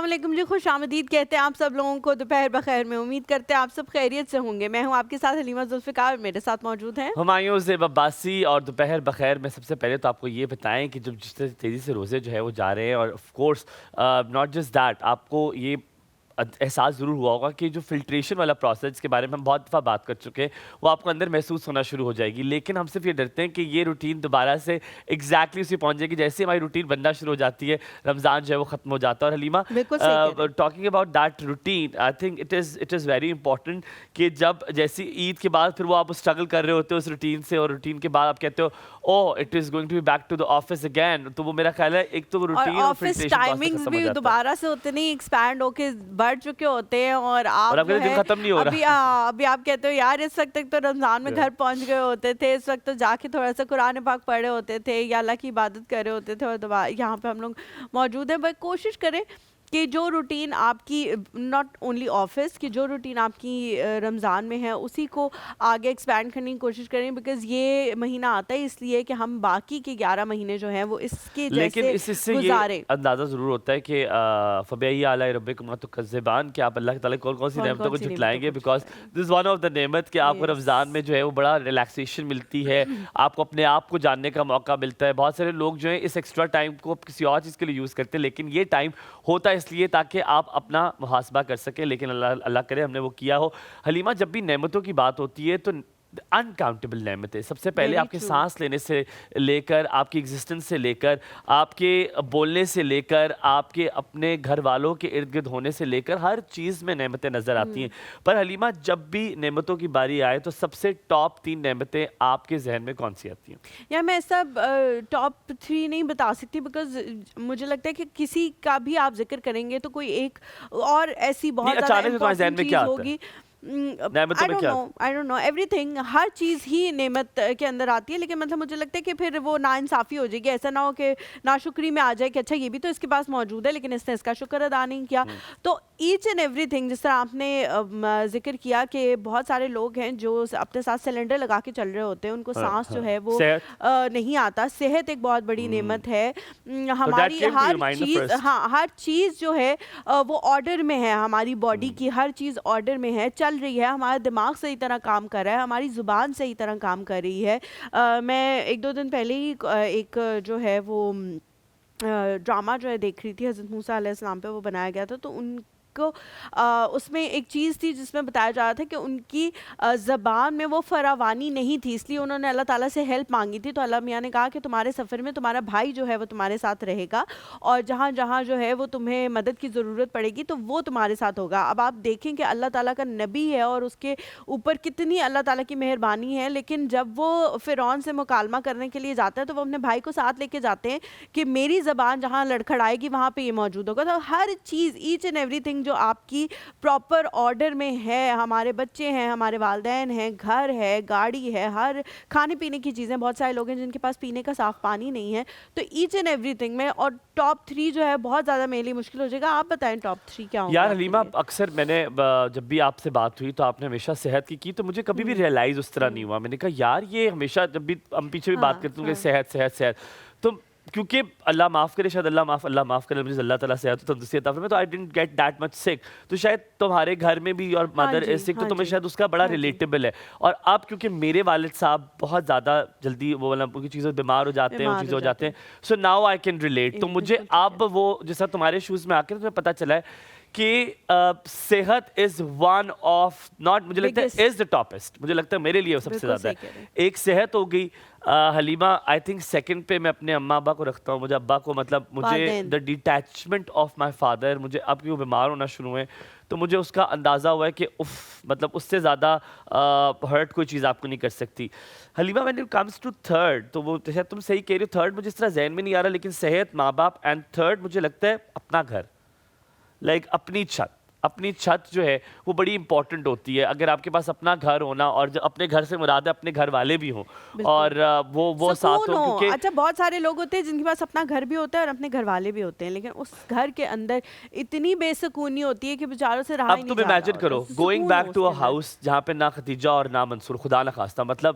علیکم جی، خوش آمدید کہتے ہیں آپ سب لوگوں کو دوپہر بخیر میں. امید کرتے ہیں آپ سب خیریت سے ہوں گے. میں ہوں آپ کے ساتھ حلیمہ ذوالفقار، میرے ساتھ موجود ہیں ہمایوں زیب عباسی. اور دوپہر بخیر میں سب سے پہلے تو آپ کو یہ بتائیں کہ جب جس تیزی سے روزے جو ہے وہ جا رہے ہیں، اور of course not just that, آپ کو یہ احساس ضرور ہوا ہوگا کہ جو فلٹریشن والا پروسیس جس کے بارے میں ہم بہت دفعہ بات کر چکے ہیں وہ آپ کو اندر محسوس ہونا شروع ہو جائے گی. لیکن ہم صرف یہ ڈرتے ہیں کہ یہ روٹین دوبارہ سے ایگزیکٹلی اسی پہنچ جائے گی جیسے ہماری روٹین بننا شروع ہو جاتی ہے، رمضان جو ہے وہ ختم ہو جاتا ہے. اور حلیمہ بالکل صحیح کہہ رہے ہیں. Talking about that routine, I think it is very important کہ جب جیسی عید کے بعد پھر وہ آپ اسٹرگل کر رہے ہوتے ہو اس روٹین سے، اور روٹین کے بعد آپ کہتے ہو oh it is going to be back to the office again, تو وہ میرا خیال ہے ایک تو وہ اور روٹین اور آفس فلٹریشن پروسیس ٹائمنگز ختم ہو بھی جاتا ہے دوبارہ سے اتنے ہی ایکسپینڈ ہو کے بڑھ چکے ہوتے ہیں، اور اور آپ آپ جو کا دن ہے ختم نہیں ہو رہا. ابھی آپ کہتے ہو یار اس وقت تک تو رمضان میں گھر پہنچ گئے ہوتے تھے، اس وقت تو جا کے تھوڑا سا قرآن پاک پڑھے ہوتے تھے یا اللہ کی عبادت کر رہے ہوتے تھے، اور دوبارہ یہاں پہ ہم لوگ موجود ہیں. بس کوشش کریں کہ جو روٹین آپ کی ناٹ اونلی آفس کی، جو روٹین آپ کی رمضان میں ہے اسی کو آگے ایکسپینڈ کرنے کی کوشش کریں، بیکاز یہ مہینہ آتا ہے اس لیے کہ ہم باقی کے 11 مہینے جو ہیں وہ اس کے لیکن جیسے اس سے یہ گزاریں. اندازہ ضرور ہوتا ہے کہ فَبِأَيِّ آلَاءِ رَبِّكُمَا تُكَذِّبَانِ، کہ آپ اللہ تعالیٰ کون کون سی نعمتوں کو سی جھٹلائیں نعمتوں گے، کو بیکاز جھٹلائیں گے. دس از ون آف دا نعمت کہ آپ کو رمضان میں جو ہے وہ بڑا ریلیکسیشن ملتی ہے، آپ کو اپنے آپ کو جاننے کا موقع ملتا ہے. بہت سارے لوگ جو ہیں اس ایکسٹرا ٹائم کو کسی اور چیز کے لیے یوز کرتے ہیں، لیکن یہ ٹائم ہوتا ہے اس لیے تاکہ آپ اپنا محاسبہ کر سکیں، لیکن اللہ کرے ہم نے وہ کیا ہو. حلیمہ، جب بھی نعمتوں کی بات ہوتی ہے تو انکاؤنٹیبل نعمتیں، سب سے پہلے Very آپ کے true. سانس لینے سے لے کر، آپ کی ایگزسٹنس سے لے کر، آپ کے بولنے سے لے کر، آپ کے اپنے گھر والوں کے ارد گرد ہونے سے لے کر ہر چیز میں نعمتیں نظر آتی ہیں. پر حلیمہ، جب بھی نعمتوں کی باری آئے تو سب سے ٹاپ 3 نعمتیں آپ کے ذہن میں کون سی آتی ہیں؟ یا میں سب ٹاپ 3 نہیں بتا سکتی، بیکاز مجھے لگتا ہے کہ کسی کا بھی آپ ذکر کریں گے تو کوئی ایک اور ایسی بہت زیادہ اچانک سے تمہارے ذہن امپورٹنٹ میں چیز کیا آتا ہے؟ ہوگی. نعمتوں میں کیا آتا I don't know everything, ہر چیز ہی نعمت کے اندر آتی ہے، لیکن مطلب مجھے لگتا ہے کہ پھر وہ ناانصافی ہو جائے گی. ایسا نہ ہو کہ ناشکری میں آ جائے کہ اچھا یہ بھی تو اس کے پاس موجود ہے لیکن اس نے اس کا شکر ادا نہیں کیا. تو ایچ اینڈ ایوری تھنگ، جس طرح آپ نے ذکر کیا کہ بہت سارے لوگ ہیں جو اپنے ساتھ سلنڈر لگا کے چل رہے ہوتے ہیں، ان کو سانس جو ہے وہ نہیں آتا. صحت ایک بہت بڑی نعمت ہے. ہماری ہر چیز جو ہے وہ آرڈر میں ہے، ہماری باڈی کی ہر چیز آرڈر میں ہے، چل رہی ہے. ہمارا دماغ صحیح طرح کام کر رہا ہے، ہماری زبان صحیح طرح کام کر رہی ہے. میں 1-2 دن پہلے ہی ایک جو ہے وہ ڈرامہ جو ہے دیکھ رہی تھی، حضرت موسیٰ علیہ السلام پہ وہ بنایا گیا تھا. تو ان کو اس میں ایک چیز تھی جس میں بتایا جا رہا تھا کہ ان کی زبان میں وہ فراوانی نہیں تھی، اس لیے انہوں نے اللہ تعالیٰ سے ہیلپ مانگی تھی. تو اللہ میاں نے کہا کہ تمہارے سفر میں تمہارا بھائی جو ہے وہ تمہارے ساتھ رہے گا، اور جہاں جہاں جو ہے وہ تمہیں مدد کی ضرورت پڑے گی تو وہ تمہارے ساتھ ہوگا. اب آپ دیکھیں کہ اللہ تعالیٰ کا نبی ہے اور اس کے اوپر کتنی اللہ تعالیٰ کی مہربانی ہے، لیکن جب وہ فرعون سے مکالمہ کرنے کے لیے جاتا ہے تو وہ اپنے بھائی کو ساتھ لے کے جاتے ہیں کہ میری زبان جہاں لڑکھڑائے گی وہاں پہ یہ موجود ہوگا. تو ہر چیز، ایچ اینڈ ایوری تھنگ جو آپ کی پراپر آرڈر میں ہے، ہمارے بچے ہیں، ہمارے والدین ہیں، گھر ہے، گاڑی ہے، ہر کھانے پینے کی چیزیں. بہت سارے لوگ ہیں جن کے پاس پینے کا صاف پانی نہیں ہے. تو ایچ اینڈ ایوری تھنگ میں، اور ٹاپ 3 جو ہے بہت زیادہ میرے لیے مشکل ہو جائے گا. آپ بتائیں ٹاپ 3 کیا ہوں گے؟ یار حلیمہ، اکثر میں نے جب بھی آپ سے بات ہوئی تو آپ نے ہمیشہ صحت کی تو مجھے کبھی بھی ریئلائز اس طرح نہیں ہوا. میں نے کہا یار یہ ہمیشہ جب بھی ہم پیچھے بھی بات کرتے ہیں کہ صحت صحت صحت، تو کیونکہ اللہ معاف کرے، شاید اللہ معاف کرے مجھے، اللہ تعالیٰ صحت و تندرستی عطا فرمائے، تو I didn't get that much sick. تو شاید تمہارے گھر میں بھی اور مدر از سک تو تمہیں شاید اس کا بڑا ریلیٹیبل ہے. اور اب کیونکہ میرے والد صاحب بہت زیادہ جلدی وہ چیزوں بیمار ہو جاتے ہیں، وہ چیزیں ہو جاتے ہیں، so now I can relate. تو مجھے اب وہ جیسا تمہارے شوز میں آ کے تمہیں پتہ چلا ہے کہ صحت از ون آف ناٹ، مجھے لگتا ہے از دا ٹاپسٹ. مجھے لگتا ہے میرے لیے سب سے زیادہ ہے. ایک صحت ہو گئی حلیمہ، آئی تھنک سیکنڈ پہ میں اپنے اماں ابا کو رکھتا ہوں. مجھے ابا کو مطلب مجھے دا ڈیٹیچمنٹ آف مائی فادر، مجھے اب کہ وہ بیمار ہونا شروع ہوئے تو مجھے اس کا اندازہ ہوا ہے کہ مطلب اس سے زیادہ ہرٹ کوئی چیز آپ کو نہیں کر سکتی. Halima when it comes to third, تو وہ شاید تم صحیح کہہ رہی ہو، تھرڈ مجھے اس طرح ذہن میں نہیں آ رہا، لیکن صحت، ماں باپ، اینڈ تھرڈ مجھے لگتا ہے اپنا گھر، لائک اپنی چھت. اپنی چھت جو ہے وہ بڑی امپورٹنٹ ہوتی ہے. اگر آپ کے پاس اپنا گھر ہونا، اور اپنے گھر سے مراد ہے اپنے گھر والے بھی ہوں اور وہ ساتھ ہوں. کیونکہ اچھا بہت سارے لوگ ہوتے ہیں جن کے پاس اپنا گھر بھی ہوتا ہے اور اپنے گھر والے بھی ہوتے ہیں، لیکن اس گھر کے اندر اتنی بے سکونی ہوتی ہے کہ بیچاروں سے رہا ہی نہیں اب تم جاتا. امیجن کرو going back to a house جہاں پہ نہ ختیجہ اور نہ منصور، خدا نہ خواستہ، مطلب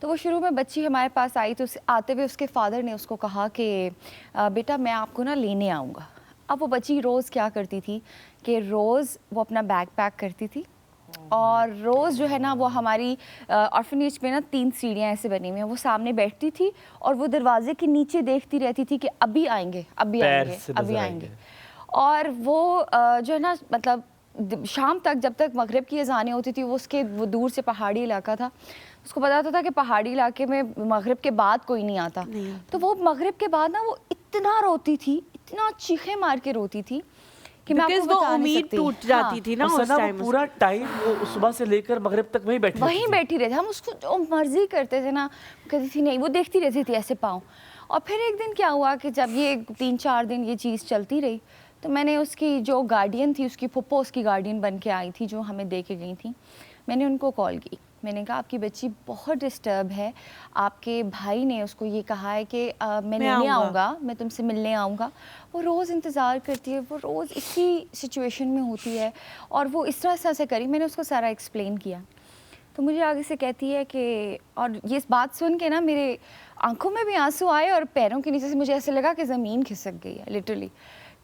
تو وہ شروع میں بچی ہمارے پاس آئی تو آتے ہوئے اس کے فادر نے اس کو کہا کہ بیٹا میں آپ کو نا لینے آؤں گا. اب وہ بچی روز کیا کرتی تھی کہ روز وہ اپنا بیگ پیک کرتی تھی اور روز جو ہے نا وہ ہماری آرفنیج میں نا 3 سیڑھیاں ایسے بنی ہوئی ہیں, وہ سامنے بیٹھتی تھی اور وہ دروازے کے نیچے دیکھتی رہتی تھی کہ ابھی آئیں گے ابھی آئیں گے ابھی آئیں گے. اور وہ جو ہے نا مطلب شام تک جب تک مغرب کی اذانیں ہوتی تھی وہ دور سے پہاڑی علاقہ تھا, اس کو پتا تھا کہ پہاڑی علاقے میں مغرب کے بعد کوئی نہیں آتا, تو وہ مغرب کے بعد نا وہ اتنا روتی تھی, اتنا چیخیں مار کے روتی تھی کہ میں آپ کو بتا نہیں سکتی. ٹوٹ جاتی تھی نا اس ٹائم, پورا ٹائم وہ صبح سے لے کر مغرب تک وہیں بیٹھی رہتی. ہم اس کو جو مرضی کرتے تھے نا, کہتی تھی نہیں, وہ دیکھتی رہتی تھی ایسے پاؤں. اور پھر ایک دن کیا ہوا کہ جب یہ 3-4 دن یہ چیز چلتی رہی تو میں نے اس کی جو گارڈین تھی, اس کی پھپھو اس کی گارڈین بن کے آئی تھی جو ہمیں دے کے گئی تھیں, میں نے ان کو کال کی. میں نے کہا آپ کی بچی بہت ڈسٹرب ہے, آپ کے بھائی نے اس کو یہ کہا ہے کہ میں لینے آؤں گا, میں تم سے ملنے آؤں گا. وہ روز انتظار کرتی ہے, وہ روز اسی سچویشن میں ہوتی ہے اور وہ اس طرح سے کری. میں نے اس کو سارا ایکسپلین کیا تو مجھے آگے سے کہتی ہے کہ, اور یہ بات سن کے نا میرے آنکھوں میں بھی آنسو آئے اور پیروں کے نیچے سے مجھے ایسے لگا کہ زمین کھسک گئی ہے لٹرلی,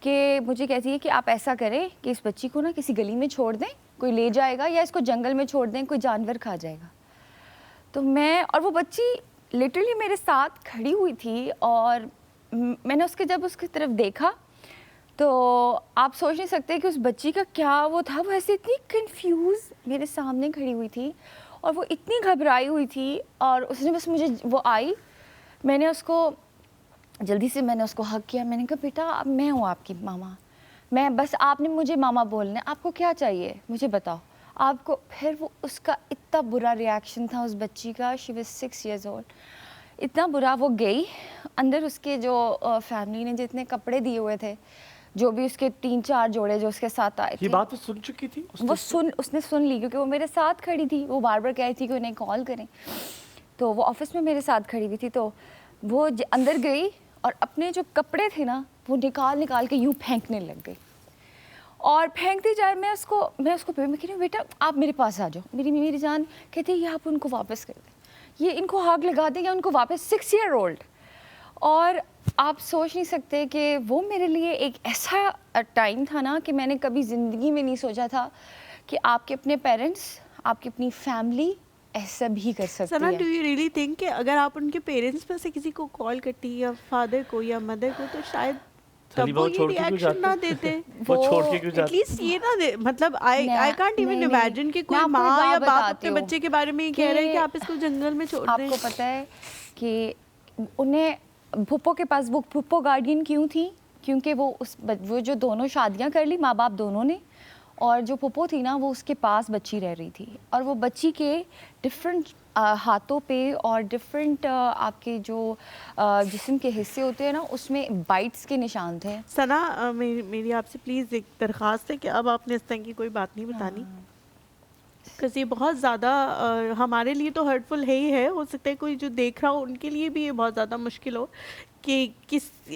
کہ مجھے کہتی ہے کہ آپ ایسا کریں کہ اس بچی کو نا کسی گلی میں چھوڑ دیں, کوئی لے جائے گا, یا اس کو جنگل میں چھوڑ دیں, کوئی جانور کھا جائے گا. تو اور وہ بچی لٹرلی میرے ساتھ کھڑی ہوئی تھی اور میں نے جب اس کی طرف دیکھا تو آپ سوچ نہیں سکتے کہ اس بچی کا کیا وہ تھا. وہ ایسے اتنی کنفیوز میرے سامنے کھڑی ہوئی تھی اور وہ اتنی گھبرائی ہوئی تھی, اور اس نے بس مجھے وہ آئی, میں نے اس کو جلدی سے میں نے اس کو ہگ کیا. میں نے کہا بیٹا اب میں ہوں آپ کی ماما, میں بس آپ نے مجھے ماما بولنا ہے, آپ کو کیا چاہیے مجھے بتاؤ آپ کو. پھر وہ اس کا اتنا برا ریاکشن تھا اس بچی کا, شی واز 6 years old, اتنا برا. وہ گئی اندر, اس کے جو فیملی نے جتنے کپڑے دیے ہوئے تھے, جو بھی اس کے 3-4 جوڑے جو اس کے ساتھ آئے تھے, یہ بات تو سن چکی تھی اس نے سن لی, کیونکہ وہ میرے ساتھ کھڑی تھی. وہ بار بار کہہ رہی تھی کہ انہیں کال کریں, تو وہ آفس میں میرے ساتھ کھڑی ہوئی تھی. تو وہ اندر گئی اور اپنے جو کپڑے تھے نا وہ نکال کے یوں پھینکنے لگ گئی, اور پھینکتی جائے. میں اس کو میں کہہ رہی ہوں بیٹا آپ میرے پاس آ جاؤ. میری جان کہتی ہے یہ آپ ان کو واپس کر دیں, یہ ان کو ہاگ لگا دیں یا ان کو واپس. 6 year old. اور آپ سوچ نہیں سکتے کہ وہ میرے لیے ایک ایسا ٹائم تھا نا کہ میں نے کبھی زندگی میں نہیں سوچا تھا کہ آپ کے اپنے پیرنٹس, آپ کی اپنی فیملی ایسا بھی کر سکتی ہے. سنا, ڈو یو ریئلی تھنک کہ اگر آپ ان کے پیرنٹس میں سے کسی کو کال کرتی یا فادر کو یا مدر کو تو شاید تب وہ یہ ریاکشن نہ دیتے, وہ چھوڑ کے کیوں جاتے, ایٹ لیسٹ یہ نہ دے. مطلب آئی کانٹ ایون امیجن کہ کوئی ماں یا باپ اپنے بچے کے بارے میں یہ کہہ رہے ہیں کہ آپ اس کو جنگل میں چھوڑ دیں. آپ کو پتہ ہے کہ انہیں پھپھو کے پاس, وہ پھپھو گارڈین کیوں تھی, کیونکہ وہ جو دونوں شادیاں کر لی ماں باپ دونوں نے, اور جو پھپھو تھی نا وہ اس کے پاس بچی رہ رہی تھی, اور وہ بچی کے ڈفرینٹ ہاتھوں پہ اور ڈفرینٹ آپ کے جو جسم کے حصے ہوتے ہیں نا اس میں بائٹس کے نشان تھے. ثنا, میری آپ سے پلیز ایک درخواست ہے کہ اب آپ نے اس طرح کی کوئی بات نہیں بتانی, بکاز یہ بہت زیادہ ہمارے لیے تو ہرٹفل ہے ہی ہے. ہو سکتا ہے کوئی جو دیکھ رہا ہو ان کے لیے بھی یہ بہت زیادہ مشکل ہو کہ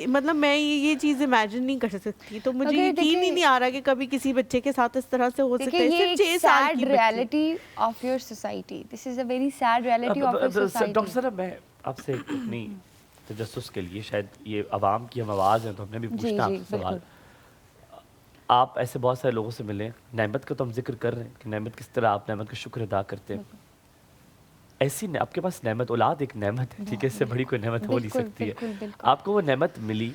مطلب میں یہ چیز امیجن نہیں کر سکتی. تو مجھے یقین ہی نہیں آ رہا کہ کبھی کسی بچے کے ساتھ اس طرح سے ہو سکتا ہے. صرف 6 سال کی reality of your society, this is a very sad reality of your society. Doctor صاحب میں آپ سے اپنی تجسس کے لیے, شاید یہ عوام کی ہم آواز ہیں تو ہم نے بھی پوچھنا آپ سے سوال. آپ ایسے بہت سارے لوگوں سے ملیں, نعمت کا تو ہم ذکر کر رہے ہیں کہ نعمت کس طرح آپ نعمت کا شکر ادا کرتے ہیں. ایسی آپ کے پاس نعمت, اولاد ایک نعمت ہے, ٹھیک ہے, اس سے بڑی کوئی نعمت ہو نہیں سکتی ہے. آپ کو وہ نعمت ملی,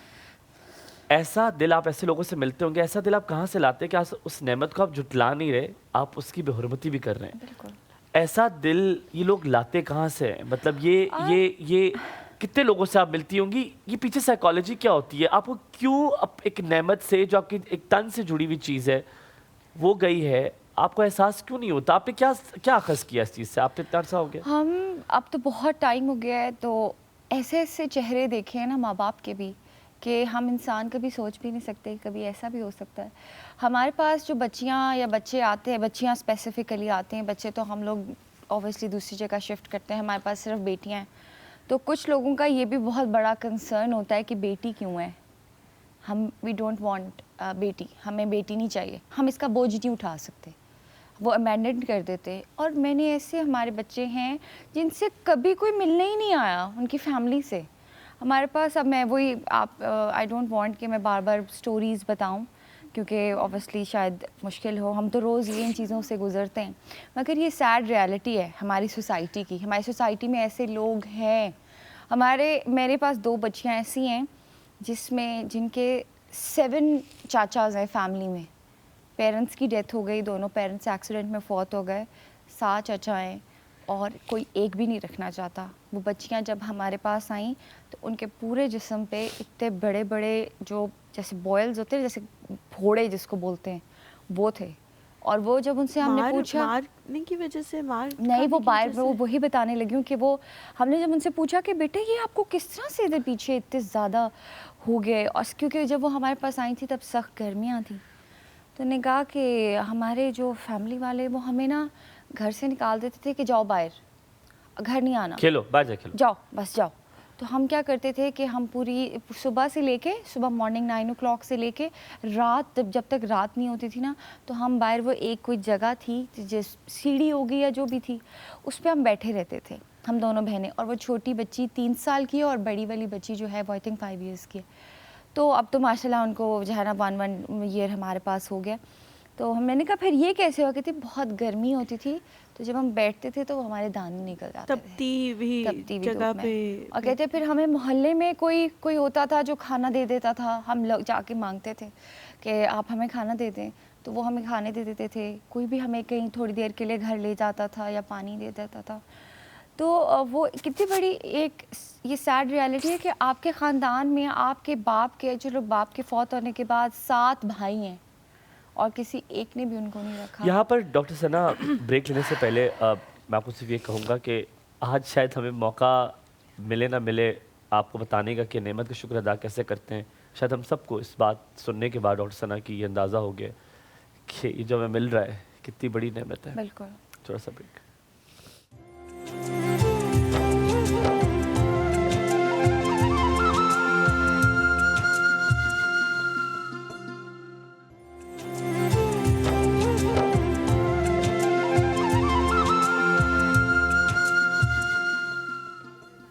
ایسا دل آپ ایسے لوگوں سے ملتے ہوں گے, ایسا دل آپ کہاں سے لاتے ہیں کہ اس نعمت کو آپ جھٹلا نہیں رہے, آپ اس کی بے حرمتی بھی کر رہے ہیں. ایسا دل یہ لوگ لاتے کہاں سے ہیں؟ مطلب یہ کتنے لوگوں سے آپ ملتی ہوں گی, یہ پیچھے سائیکالوجی کیا ہوتی ہے؟ آپ کو کیوں ایک نعمت سے جو آپ کی ایک تن سے جڑی ہوئی چیز ہے وہ گئی ہے, آپ کو احساس کیوں نہیں ہوتا؟ آپ نے کیا اخذ کیا اس چیز سے؟ آپ نے اتنا عرصہ ہو گیا. ہم اب تو بہت ٹائم ہو گیا ہے, تو ایسے چہرے دیکھے ہیں نا ماں باپ کے بھی کہ ہم انسان کبھی سوچ بھی نہیں سکتے کبھی ایسا بھی ہو سکتا ہے. ہمارے پاس جو بچیاں یا بچے آتے ہیں, بچیاں اسپیسیفکلی آتے ہیں, بچے تو ہم لوگ اوبیسلی دوسری جگہ شفٹ کرتے ہیں, ہمارے پاس صرف بیٹیاں ہیں. تو کچھ لوگوں کا یہ بھی بہت بڑا کنسرن ہوتا ہے کہ بیٹی کیوں ہے, وی ڈونٹ وانٹ بیٹی, ہمیں بیٹی نہیں چاہیے, ہم اس کا بوجھ نہیں اٹھا سکتے, وہ امینڈمنٹ کر دیتے. اور میں نے ایسے ہمارے بچے ہیں جن سے کبھی کوئی ملنے ہی نہیں آیا ان کی فیملی سے ہمارے پاس. اب میں وہی آئی ڈونٹ وانٹ کہ میں بار بار اسٹوریز بتاؤں کیونکہ اوبیسلی شاید مشکل ہو, ہم تو روز ان چیزوں سے گزرتے ہیں, مگر یہ سیڈ ریالٹی ہے ہماری سوسائٹی کی. ہماری سوسائٹی میں ایسے لوگ ہیں. میرے پاس 2 بچیاں ایسی ہیں جن کے 7 چاچاز ہیں فیملی میں. پیرنٹس کی ڈیتھ ہو گئی, دونوں پیرنٹس ایکسیڈنٹ میں فوت ہو گئے, 7 چچا ہیں اور کوئی ایک بھی نہیں رکھنا چاہتا. وہ بچیاں جب ہمارے پاس آئیں تو ان کے پورے جسم پہ اتنے بڑے بڑے جو جیسے بوائلز ہوتے ہیں, جیسے پھوڑے جس کو بولتے ہیں, وہ تھے. اور وہ جب ان سے ہم نے پوچھا مارنے کی وجہ سے نہیں, وہ باہر وہ وہی بتانے لگی ہوں کہ وہ ہم نے جب ان سے پوچھا کہ بیٹے یہ آپ کو کس طرح سے ادھر پیچھے اتنے زیادہ ہو گئے, اور کیونکہ جب وہ ہمارے پاس آئی تھی تب سخت گرمیاں تھیں, تو نے کہا کہ ہمارے جو فیملی والے وہ ہمیں نا گھر سے نکال دیتے تھے کہ جاؤ باہر, گھر نہیں آنا, کھیلو باہر جا کھیلو, جاؤ بس جاؤ. تو ہم کیا کرتے تھے کہ ہم پوری صبح سے لے کے صبح مارننگ 9 o'clock سے لے کے رات جب تک رات نہیں ہوتی تھی نا, تو ہم باہر وہ ایک کوئی جگہ تھی جس سیڑھی ہوگی یا جو بھی تھی اس پہ ہم بیٹھے رہتے تھے ہم دونوں بہنیں. اور وہ چھوٹی بچی 3 سال کی ہے اور بڑی والی بچی جو ہے وہ آئی تھنک 5 years کی ہے. تو اب تو ماشاء اللہ ان کو جو ہے نا 1 year ہمارے پاس ہو گیا. تو میں نے کہا پھر یہ کیسے ہوا, کہتی بہت گرمی ہوتی تھی تو جب ہم بیٹھتے تھے تو ہمارے دانے نکل جاتے تھے تپتی بھی جگہ پہ. اور کہتے پھر ہمیں محلے میں کوئی ہوتا تھا جو کھانا دے دیتا تھا, ہم لوگ جا کے مانگتے تھے کہ آپ ہمیں کھانا دے دیں, تو وہ ہمیں کھانے دے دیتے تھے. کوئی بھی ہمیں کہیں تھوڑی دیر کے لیے گھر لے جاتا تھا یا پانی دے دیتا تھا. تو وہ کتنی بڑی ایک یہ سیڈ ریالٹی ہے کہ آپ کے خاندان میں آپ کے باپ کے چلو باپ کے فوت ہونے کے بعد 7 بھائی ہیں اور کسی ایک نے بھی ان کو نہیں رکھا. یہاں پر ڈاکٹر ثنا بریک لینے سے پہلے میں آپ کو صرف یہ کہوں گا کہ آج شاید ہمیں موقع ملے نہ ملے آپ کو بتانے کا کہ نعمت کا شکر ادا کیسے کرتے ہیں. شاید ہم سب کو اس بات سننے کے بعد ڈاکٹر ثنا کی یہ اندازہ ہو گیا کہ یہ جو ہمیں مل رہا ہے کتنی بڑی نعمت ہے. بالکل. تھوڑا سا break.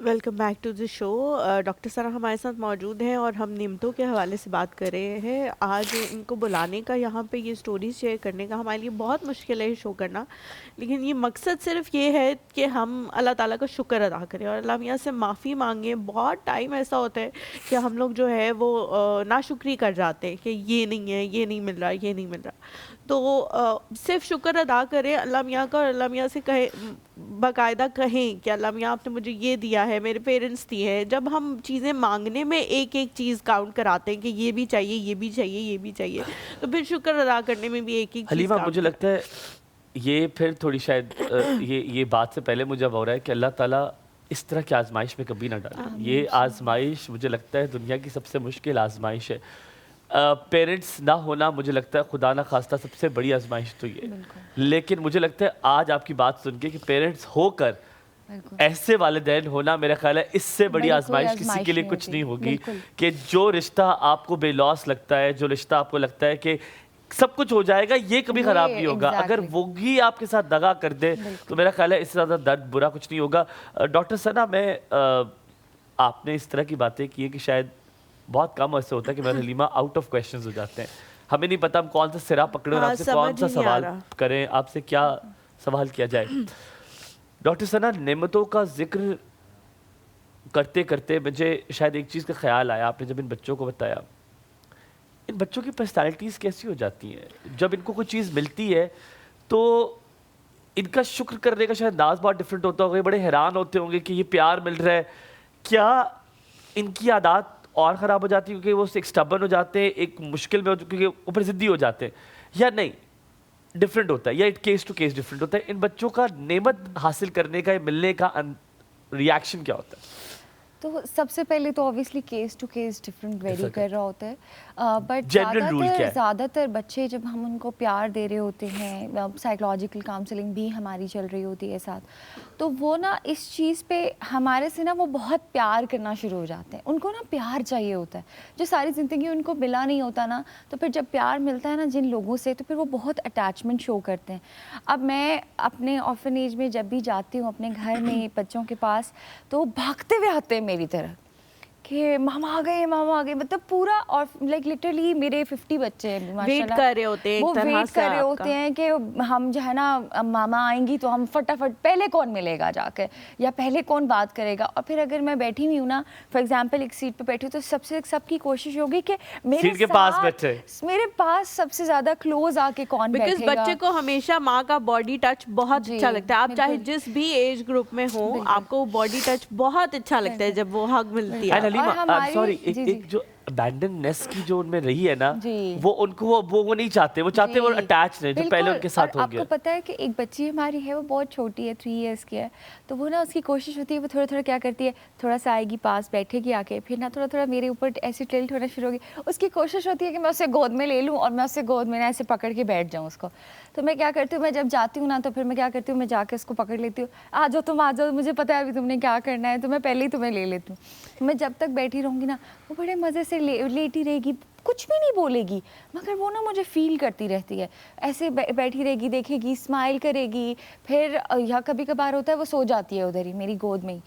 Welcome back to the show. Doctor Sana ہمارے ساتھ موجود ہیں اور ہم نعمتوں کے حوالے سے بات کر رہے ہیں. آج ان کو بلانے کا, یہاں پہ یہ سٹوریز شیئر کرنے کا ہمارے لیے بہت مشکل ہے شو کرنا, لیکن یہ مقصد صرف یہ ہے کہ ہم اللہ تعالیٰ کا شکر ادا کریں اور اللہ میاں سے معافی مانگیں. بہت ٹائم ایسا ہوتا ہے کہ ہم لوگ جو ہے وہ ناشکری کر جاتے ہیں کہ یہ نہیں ہے, یہ نہیں مل رہا, یہ نہیں مل رہا. تو صرف شکر ادا کریں اللہ میاں کا, اور اللہ میاں سے باقاعدہ کہیں کہ اللہ میاں آپ نے مجھے یہ دیا ہے, میرے پیرنٹس دیے ہیں. جب ہم چیزیں مانگنے میں ایک ایک چیز کاؤنٹ کراتے ہیں کہ یہ بھی چاہیے, یہ بھی چاہیے, یہ بھی چاہیے, تو پھر شکر ادا کرنے میں بھی ایک ایک چیز. حلیمہ مجھے لگتا ہے یہ پھر تھوڑی شاید یہ بات سے پہلے مجھے اب ہو رہا ہے کہ اللہ تعالیٰ اس طرح کی آزمائش میں کبھی نہ ڈالے. یہ آزمائش مجھے لگتا ہے دنیا کی سب سے مشکل آزمائش ہے. پیرنٹس نہ ہونا مجھے لگتا ہے خدا نہ خواستہ سب سے بڑی آزمائش تو یہ. لیکن مجھے لگتا ہے آج آپ کی بات سن کے کہ پیرنٹس ہو کر ایسے والدین ہونا میرا خیال ہے اس سے بڑی آزمائش کسی کے لیے کچھ نہیں ہوگی. کہ جو رشتہ آپ کو بے لوس لگتا ہے, جو رشتہ آپ کو لگتا ہے کہ سب کچھ ہو جائے گا, یہ کبھی خراب نہیں ہوگا, اگر وہی آپ کے ساتھ دغا کر دے تو میرا خیال ہے اس سے زیادہ درد برا کچھ نہیں ہوگا. ڈاکٹر ثنا میں آپ نے اس طرح کی باتیں کی ہیں کہ شاید بہت کم ایسے ہوتا ہے کہ میرے حلیمہ آؤٹ آف کویشچنز ہو جاتے ہیں, ہمیں نہیں پتا ہم کون سا سرا پکڑیں اور آپ سے کون سا سوال کریں, آپ سے کیا سوال کیا جائے. ڈاکٹر ثنا نعمتوں کا ذکر کرتے کرتے مجھے شاید ایک چیز کا خیال آیا, آپ نے جب ان بچوں کو بتایا, ان بچوں کی پرسنالٹیز کیسی ہو جاتی ہیں جب ان کو کوئی چیز ملتی ہے تو ان کا شکر کرنے کا شاید انداز بہت ڈفرینٹ ہوتا ہوگا. بڑے حیران ہوتے ہوں گے کہ یہ پیار مل رہا ہے. کیا ان کی عادات اور خراب ہو جاتی ہے کیونکہ وہ ایک اسٹبن ہو جاتے ہیں, ایک مشکل میں کیونکہ اوپر ضدی ہو جاتے ہیں, یا نہیں ڈفرینٹ ہوتا ہے, یا کیس ٹو کیس ڈفرینٹ ہوتا ہے؟ ان بچوں کا نعمت حاصل کرنے کا, ملنے کا ریاکشن کیا ہوتا ہے؟ تو سب سے پہلے تو obviously case to case different vary کر رہا ہوتا ہے بٹ زیادہ تر بچے جب ہم ان کو پیار دے رہے ہوتے ہیں, سائیکولوجیکل کاؤنسلنگ بھی ہماری چل رہی ہوتی ہے ساتھ, تو وہ نا اس چیز پہ ہمارے سے نا وہ بہت پیار کرنا شروع ہو جاتے ہیں. ان کو نا پیار چاہیے ہوتا ہے جو ساری زندگی ان کو ملا نہیں ہوتا نا, تو پھر جب پیار ملتا ہے نا جن لوگوں سے تو پھر وہ بہت اٹیچمنٹ شو کرتے ہیں. اب میں اپنے آرفنیج میں جب بھی جاتی ہوں اپنے گھر میں بچوں کے پاس, تو بھاگتے ہوئے آتے ہیں میری طرح کہ ماما آ گئے, مطلب پورا, اور لائک لٹرلی میرے 50 بچے ہیں ویٹ کر رہے ہوتے ہیں, وہ ویٹ کر رہے ہوتے ہیں کہ ہم جو ہے نا ماما آئیں گی تو ہم فٹافٹ پہلے کون ملے گا جا کے, یا پہلے کون بات کرے گا. اور پھر اگر میں بیٹھی ہوئی ہوں نا, فار ایگزامپل ایک سیٹ پہ بیٹھی ہوں, تو سب کی کوشش ہوگی کہ میرے پاس سب سے زیادہ کلوز آ کے کون بیٹھے گا. بیکاز بچے کو ہمیشہ ماں کا باڈی ٹچ بہت اچھا لگتا ہے. آپ چاہے جس بھی ایج گروپ میں ہو, آپ کو باڈی ٹچ بہت اچھا لگتا ہے جب وہ ہگ ملتی ہے. سوری, ایک جو ابینڈنڈنس کی جو ان میں رہی ہے نا, وہ ان کو وہ نہیں چاہتے, وہ چاہتے وہ اٹیچ رہے جو پہلے ان کے ساتھ ہو گیا. آپ کو پتا ہے کہ ایک بچی ہماری ہے, وہ بہت چھوٹی ہے, 3 ایئرس کی ہے, تو وہ نا اس کی کوشش ہوتی ہے, وہ تھوڑا تھوڑا کیا کرتی ہے, تھوڑا سا آئے گی پاس بیٹھے گی آ کے, پھر نا تھوڑا تھوڑا میرے اوپر ایسے ٹلٹ ہونا شروع ہوگی. اس کی کوشش ہوتی ہے کہ میں اسے گود میں لے لوں اور میں اسے گود میں نا ایسے پکڑ کے بیٹھ جاؤں اس کو. تو میں کیا کرتی ہوں, میں جب جاتی ہوں نا تو پھر میں کیا کرتی ہوں, میں جا کے اس کو پکڑ لیتی ہوں, آ جاؤ تم آ جاؤ, مجھے پتا ہے ابھی تم نے کیا کرنا ہے, تو میں پہلے ہی تمہیں لے لیتی ہوں. میں جب تک بیٹھی رہوں گی نا, وہ بڑے مزے سے لیٹی رہے گی, کچھ بھی نہیں بولے گی, مگر وہ نا مجھے فیل کرتی رہتی ہے, ایسے بیٹھی رہے گی, دیکھے گی, اسمائل کرے گی, پھر یا کبھی کبھار ہوتا ہے وہ سو جاتی ہے ادھر ہی میری گود میں ہی.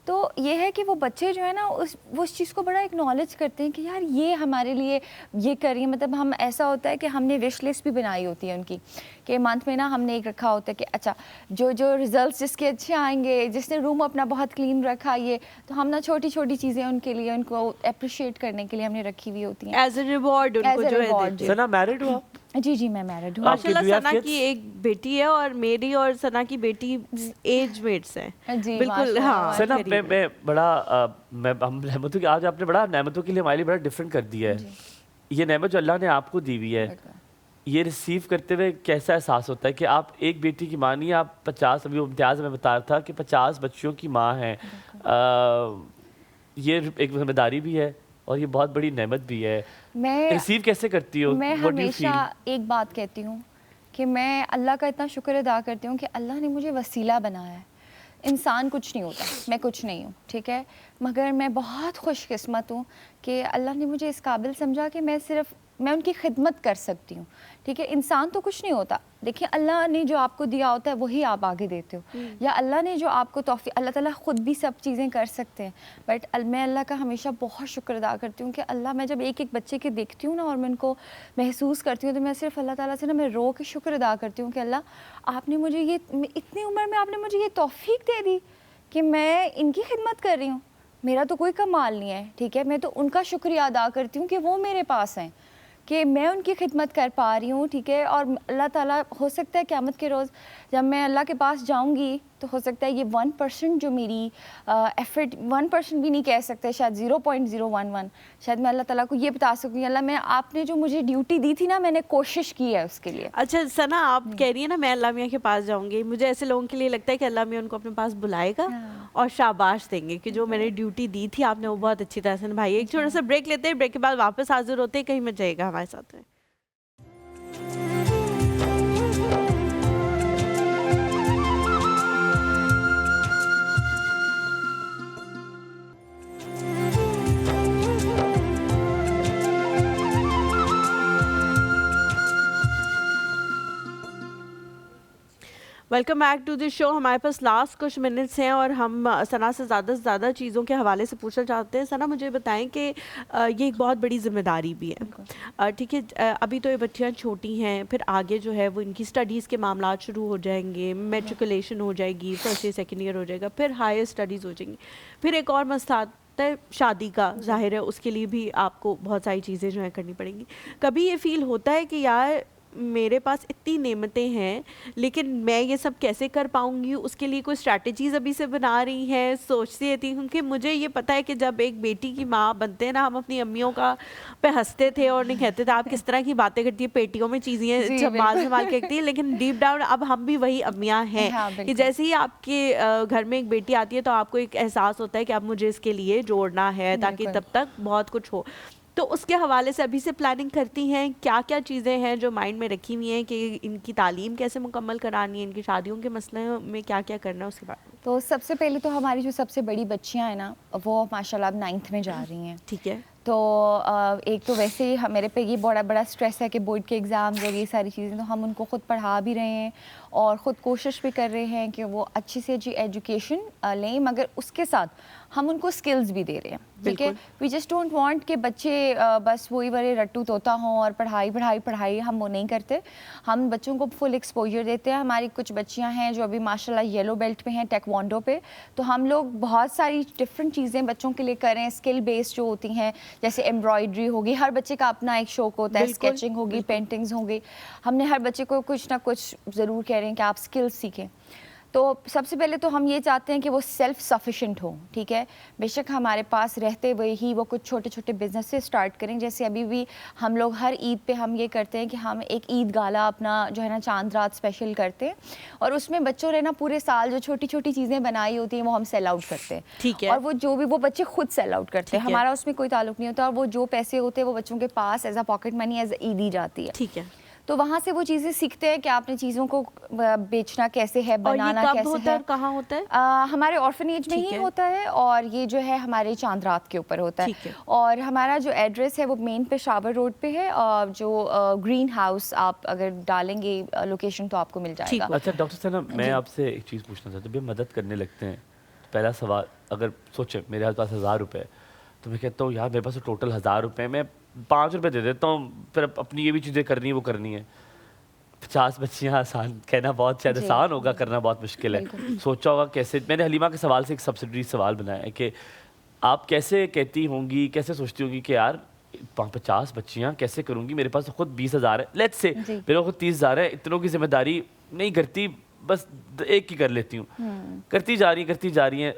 تو یہ ہے کہ وہ بچے جو ہے نا وہ اس چیز کو بڑا اکنالج کرتے ہیں کہ یار یہ ہمارے لیے یہ کریے. مطلب ہم ایسا ہوتا ہے کہ ہم نے وش لسٹ بھی بنائی ہوتی ہے ان کی, کہ منتھ میں نا ہم نے ایک رکھا ہوتا ہے کہ اچھا جو ریزلٹس جس کے اچھے آئیں گے, جس نے روم اپنا بہت کلین رکھا, یہ تو ہم نا چھوٹی چھوٹی چیزیں ان کے لیے, ان کو اپریشیٹ کرنے کے لیے ہم نے رکھی ہوئی ہوتی ہیں ایز اے ریوارڈ ان کو جو ہے. سنا میرڈ ہو آپ؟ جی میں میرڈ ہوں. ماشاء اللہ ثنا کی ایک بیٹی ہے اور میری اور ثنا کی بیٹی ایج میٹس ہیں. بالکل ہاں. ثنا میں بڑا ہم نعمتوں کی, آج آپ نے بڑا نعمتوں کے لیے ہمارے لیے بڑا ڈفرینٹ کر دیا ہے. یہ نعمت جو اللہ نے آپ کو دی ہوئی ہے, یہ ریسیو کرتے ہوئے کیسا احساس ہوتا ہے کہ آپ ایک بیٹی کی ماں نہیں, آپ 50, ابھی امتیاز میں بتا رہا تھا کہ 50 بچیوں کی ماں ہیں. یہ ایک ذمہ داری بھی ہے اور یہ بہت بڑی نعمت بھی ہے. ریسیو کیسے کرتی ہو؟ میں ہمیشہ ایک بات کہتی ہوں کہ میں اللہ کا اتنا شکر ادا کرتی ہوں کہ اللہ نے مجھے وسیلہ بنایا ہے. انسان کچھ نہیں ہوتا, میں کچھ نہیں ہوں, ٹھیک ہے, مگر میں بہت خوش قسمت ہوں کہ اللہ نے مجھے اس قابل سمجھا کہ میں ان کی خدمت کر سکتی ہوں, ٹھیک ہے. انسان تو کچھ نہیں ہوتا, دیکھیں اللہ نے جو آپ کو دیا ہوتا ہے وہی آپ آگے دیتے ہو, یا اللہ نے جو آپ کو توفیق, اللہ تعالیٰ خود بھی سب چیزیں کر سکتے ہیں, بٹ میں اللہ کا ہمیشہ بہت شکر ادا کرتی ہوں کہ اللہ, میں جب ایک ایک بچے کے دیکھتی ہوں نا اور میں ان کو محسوس کرتی ہوں, تو میں صرف اللہ تعالیٰ سے نا میں رو کے شکر ادا کرتی ہوں کہ اللہ آپ نے مجھے یہ اتنی عمر میں آپ نے مجھے یہ توفیق دے دی کہ میں ان کی خدمت کر رہی ہوں. میرا تو کوئی کمال نہیں ہے, ٹھیک ہے, میں تو ان کا شکریہ ادا کرتی ہوں کہ وہ میرے پاس ہیں, کہ میں ان کی خدمت کر پا رہی ہوں, ٹھیک ہے. اور اللہ تعالیٰ, ہو سکتا ہے قیامت کے روز جب میں اللہ کے پاس جاؤں گی تو ہو سکتا ہے یہ 1% جو میری ایفرٹ, 1% بھی نہیں کہہ سکتے, شاید 0.011, شاید میں اللہ تعالیٰ کو یہ بتا سکوں اللہ میں آپ نے جو مجھے ڈیوٹی دی تھی نا, میں نے کوشش کی ہے اس کے لیے. اچھا ثنا, آپ کہہ رہی ہیں نا میں اللہ میاں کے پاس جاؤں گی, مجھے ایسے لوگوں کے لیے لگتا ہے کہ اللہ میاں ان کو اپنے پاس بلائے گا اور شاباش دیں گے کہ جو میں نے ڈیوٹی دی تھی آپ نے وہ بہت اچھی طرح سے نبھائی. ایک چھوٹا سا بریک لیتے ہیں, بریک کے بعد واپس حاضر ہوتے ہیں, کہیں مت جائے گا ہمارے ساتھ. ویلکم بیک ٹو دی شو. ہمارے پاس لاسٹ کچھ منٹس ہیں اور ہم ثنا سے زیادہ چیزوں کے حوالے سے پوچھنا چاہتے ہیں. ثنا مجھے بتائیں کہ یہ ایک بہت بڑی ذمہ داری بھی ہے, ٹھیک ہے. ابھی تو یہ بچیاں چھوٹی ہیں, پھر آگے جو ہے وہ ان کی اسٹڈیز کے معاملات شروع ہو جائیں گے, میٹریکولیشن ہو جائے گی, فرسٹ ایئر سیکنڈ ایئر ہو جائے گا, پھر ہائر اسٹڈیز ہو جائیں گی, پھر ایک اور مسئلہ ہے شادی کا. ظاہر ہے اس کے لیے بھی آپ کو بہت ساری چیزیں جو ہیں کرنی پڑیں گی. کبھی یہ فیل ہوتا ہے کہ یار میرے پاس اتنی نعمتیں ہیں لیکن میں یہ سب کیسے کر پاؤں گی, اس کے لیے کوئی اسٹریٹجیز ابھی سے بنا رہی ہیں, سوچتی رہتی ہوں. کیونکہ مجھے یہ پتہ ہے کہ جب ایک بیٹی کی ماں بنتے ہیں نا, ہم اپنی امیوں کا پہ ہنستے تھے اور نہیں کہتے تھے آپ کس طرح کی باتیں کرتی ہیں, پیٹیوں میں چیزیں سنبھال کے رکھتی ہیں, لیکن ڈیپ ڈاؤن اب ہم بھی وہی امیاں ہیں کہ جیسے ہی آپ کے گھر میں ایک بیٹی آتی ہے تو آپ کو ایک احساس ہوتا ہے کہ اب مجھے اس کے لیے جوڑنا ہے تاکہ تب تک بہت کچھ ہو. تو اس کے حوالے سے ابھی سے پلاننگ کرتی ہیں, کیا کیا چیزیں ہیں جو مائنڈ میں رکھی ہوئی ہیں کہ ان کی تعلیم کیسے مکمل کرانی ہے, ان کی شادیوں کے مسئلے میں کیا کیا کرنا ہے اس کے بارے میں؟ تو سب سے پہلے تو ہماری جو سب سے بڑی بچیاں ہیں نا, وہ ماشاء اللہ اب 9th میں جا رہی ہیں. ٹھیک ہے. تو ایک تو ویسے ہی میرے پہ یہ بڑا اسٹریس ہے کہ بورڈ کے ایگزامز اور یہ ساری چیزیں, تو ہم ان کو خود پڑھا بھی رہے ہیں اور خود کوشش بھی کر رہے ہیں کہ وہ اچھی سے اچھی ایجوکیشن لیں, مگر اس کے ساتھ ہم ان کو اسکلز بھی دے رہے ہیں. ٹھیک ہے, وی جسٹ ڈونٹ وانٹ کہ بچے بس وہی بڑے رٹو طوطا ہوں اور پڑھائی, ہم وہ نہیں کرتے. ہم بچوں کو فل ایکسپوجر دیتے ہیں. ہماری کچھ بچیاں ہیں جو ابھی ماشاء اللہ یلو بیلٹ پہ ہیں ٹیکوانڈو پہ, تو ہم لوگ بہت ساری ڈفرینٹ چیزیں بچوں کے لیے کریں, اسکل بیسڈ جو ہوتی ہیں, جیسے ایمبرائڈری ہوگی, ہر بچے کا اپنا ایک شوق ہوتا ہے, اسکیچنگ ہوگی, پینٹنگز ہوں گی. ہم نے ہر بچے کو کچھ نہ کچھ ضرور کہہ رہے ہیں کہ آپ اسکل سیکھیں. تو سب سے پہلے تو ہم یہ چاہتے ہیں کہ وہ سیلف سفیشینٹ ہوں. ٹھیک ہے, بے شک ہمارے پاس رہتے ہوئے ہی وہ کچھ چھوٹے چھوٹے بزنس سے اسٹارٹ کریں. جیسے ابھی بھی ہم لوگ ہر عید پہ ہم یہ کرتے ہیں کہ ہم ایک عید گالا اپنا جو ہے نا چاند رات اسپیشل کرتے ہیں, اور اس میں بچوں نے نا پورے سال جو چھوٹی چھوٹی چیزیں بنائی ہوتی ہیں وہ ہم سیل آؤٹ کرتے ہیں. ٹھیک ہے. اور وہ جو بھی وہ بچے خود سیل آؤٹ کرتے ہیں, ہمارا اس میں کوئی تعلق نہیں ہوتا, اور وہ جو پیسے ہوتے ہیں وہ بچوں کے پاس as a pocket money as a عیدی جاتی ہے. ٹھیک ہے. تو وہاں سے وہ چیزیں سیکھتے ہیں کہ آپ نے چیزوں کو بیچنا کیسے ہے, بنانا کیسے ہے. اور کہاں ہوتا ہے؟ ہمارے آرفنیج میں ہی ہوتا ہے, اور یہ جو ہے ہمارے چاند رات کے اوپر ہوتا ہے. اور ہمارا جو ایڈریس ہے وہ مین پشاور روڈ پہ ہے, جو گرین ہاؤس آپ اگر ڈالیں گے لوکیشن تو آپ کو مل جائے گا. اچھا ڈاکٹر ثنا, میں آپ سے ایک چیز پوچھنا چاہتا ہوں. جب مدد کرنے لگتے ہیں, پہلا سوال, اگر سوچیں میرے پاس 1000 روپے تو میں کہتا ہوں یار میرے پاس ٹوٹل 1000 روپے, میں 5 روپے دے دیتا ہوں, پھر اپنی یہ بھی چیزیں کرنی ہے وہ کرنی ہے. 50 بچیاں آسان کہنا بہت شاید آسان ہوگا, کرنا بہت مشکل ہے. سوچا ہوگا کیسے, میں نے حلیمہ کے سوال سے ایک سبسڈری سوال بنایا ہے کہ آپ کیسے کہتی ہوں گی, کیسے سوچتی ہوں گی کہ یار 50 بچیاں کیسے کروں گی, میرے پاس خود 20,000 ہے, لیٹس سے میرے خود 30,000 ہے, اتنوں کی ذمہ داری نہیں کرتی, بس ایک کی کر لیتی ہوں. کرتی جا رہی ہیں.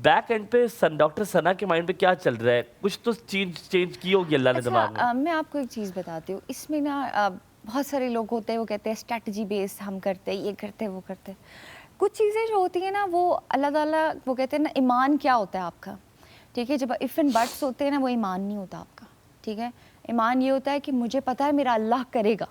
بیک اینڈ پہ ڈاکٹر ثنا کے مائنڈ پہ کیا چل رہا ہے, کچھ تو چینج کی ہوگی اللہ نے دماغ میں. میں آپ کو ایک چیز بتاتی ہوں, اس میں نا بہت سارے لوگ ہوتے ہیں وہ کہتے ہیں اسٹریٹجی بیس ہم کرتے ہیں, یہ کرتے ہیں وہ کرتے ہیں. کچھ چیزیں جو ہوتی ہیں نا وہ اللہ تعالیٰ وہ کہتے ہیں نا ایمان کیا ہوتا ہے آپ کا. ٹھیک ہے, جب اف اینڈ بٹس ہوتے ہیں نا وہ ایمان نہیں ہوتا آپ کا. ٹھیک ہے, ایمان یہ ہوتا ہے کہ مجھے پتہ ہے میرا اللہ کرے گا.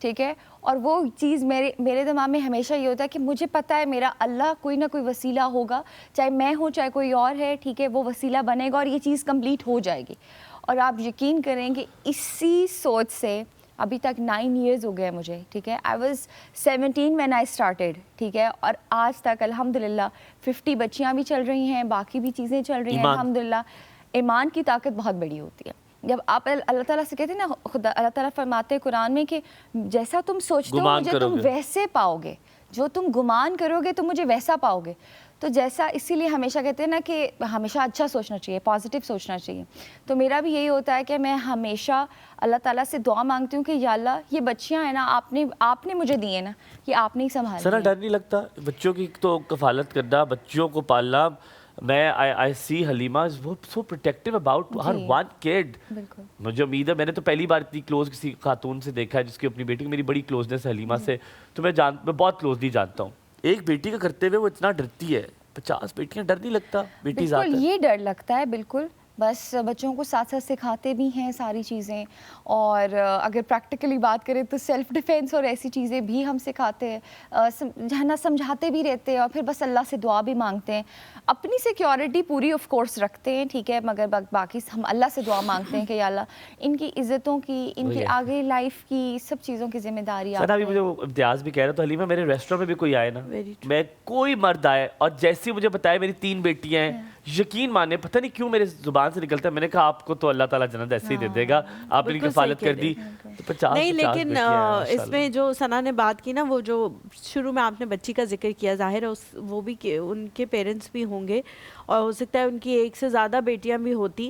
ٹھیک ہے, اور وہ چیز میرے دماغ میں ہمیشہ یہ ہوتا ہے کہ مجھے پتہ ہے میرا اللہ کوئی نہ کوئی وسیلہ ہوگا, چاہے میں ہوں چاہے کوئی اور ہے. ٹھیک ہے, وہ وسیلہ بنے گا اور یہ چیز کمپلیٹ ہو جائے گی. اور آپ یقین کریں کہ اسی سوچ سے ابھی تک 9 ایئرز ہو گئے مجھے. ٹھیک ہے, I was 17 when I started. ٹھیک ہے, اور آج تک الحمدللہ 50 بچیاں بھی چل رہی ہیں, باقی بھی چیزیں چل رہی ہیں الحمدللہ. ایمان کی طاقت بہت بڑی ہوتی ہے. جب آپ اللہ تعالیٰ سے کہتے ہیں نا, خدا اللہ تعالیٰ فرماتے ہیں قرآن میں کہ جیسا تم سوچتے ہو مجھے تم ویسے پاؤ گے, جو تم گمان کرو گے تم مجھے ویسا پاؤ گے. تو جیسا, اسی لیے ہمیشہ کہتے ہیں نا کہ ہمیشہ اچھا سوچنا چاہیے, پازیٹیو سوچنا چاہیے. تو میرا بھی یہی ہوتا ہے کہ میں ہمیشہ اللہ تعالیٰ سے دعا مانگتی ہوں کہ یا اللہ یہ بچیاں ہیں نا آپ نے مجھے دی ہیں نا, یہ آپ نے ہی سنبھالی. سر ڈر نہیں لگتا بچوں کی تو کفالت کرنا, بچوں کو پالنا؟ میں I see Halima so protective about her one kid. مجھے امید ہے, میں نے تو پہلی بار اتنی کلوز کسی خاتون سے دیکھا ہے جس کی اپنی بیٹی, میری بڑی کلوزنس ہے حلیمہ سے, تو میں بہت کلوزلی جانتا ہوں. ایک بیٹی کا کرتے ہوئے وہ اتنا ڈرتی ہے, 50 بیٹیاں, ڈر نہیں لگتا بیٹی ذات ہے؟ یہ ڈر لگتا ہے بالکل. بس بچوں کو ساتھ ساتھ سکھاتے بھی ہیں ساری چیزیں, اور اگر پریکٹیکلی بات کریں تو سیلف ڈیفینس اور ایسی چیزیں بھی ہم سکھاتے ہیں, ہے نا, سمجھاتے بھی رہتے ہیں, اور پھر بس اللہ سے دعا بھی مانگتے ہیں. اپنی سیکیورٹی پوری آف کورس رکھتے ہیں, ٹھیک ہے, مگر باقی ہم اللہ سے دعا مانگتے ہیں کہ یا اللہ ان کی عزتوں کی, ان کی آگے لائف کی سب چیزوں کی ذمہ داری. ابھی مجھے امتیاز بھی کہہ رہا تھا, حلیمہ میرے ریسٹورینٹ میں بھی کوئی آئے نا, میں کوئی مرد آئے اور جیسے مجھے بتایا میری 3 بیٹیاں ہیں, یقین مانے پتہ نہیں کیوں میرے زبان سے نکلتا ہے, میں نے کہا آپ کو تو اللہ تعالیٰ جنت ایسے ہی دے دے گا, آپ نے کفالت کر دی. نہیں, لیکن اس میں جو ثنا نے بات کی نا, وہ جو شروع میں آپ نے بچی کا ذکر کیا, ظاہر ہے وہ بھی کہ ان کے پیرنٹس بھی ہوں گے, اور ہو سکتا ہے ان کی 1 سے زیادہ بیٹیاں بھی ہوتی,